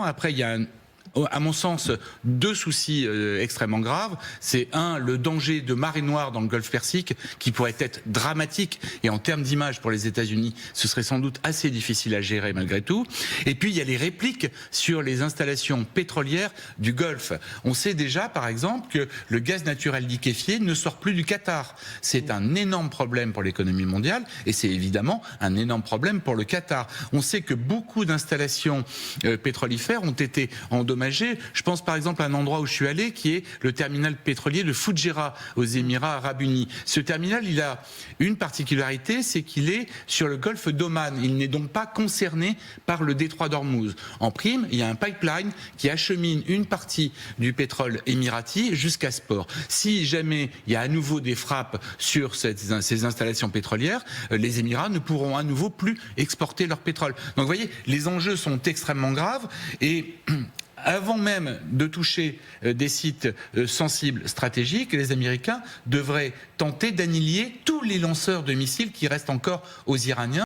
important. Après, il y a à mon sens, deux soucis extrêmement graves. C'est le danger de marée noire dans le Golfe Persique, qui pourrait être dramatique. Et en termes d'image pour les États-Unis, ce serait sans doute assez difficile à gérer malgré tout. Et puis, il y a les répliques sur les installations pétrolières du Golfe. On sait déjà, par exemple, que le gaz naturel liquéfié ne sort plus du Qatar. C'est un énorme problème pour l'économie mondiale et c'est évidemment un énorme problème pour le Qatar. On sait que beaucoup d'installations pétrolifères ont été endommagées. Je pense par exemple à un endroit où je suis allé, qui est le terminal pétrolier de Fujairah aux Émirats Arabes Unis. Ce terminal, il a une particularité, c'est qu'il est sur le golfe d'Oman. Il n'est donc pas concerné par le détroit d'Ormuz. En prime, il y a un pipeline qui achemine une partie du pétrole émirati jusqu'à ce port. Si jamais il y a à nouveau des frappes sur ces installations pétrolières, les Émirats ne pourront à nouveau plus exporter leur pétrole. Donc vous voyez, les enjeux sont extrêmement graves et avant même de toucher des sites sensibles stratégiques, les Américains devraient tenter d'annihiler tous les lanceurs de missiles qui restent encore aux Iraniens.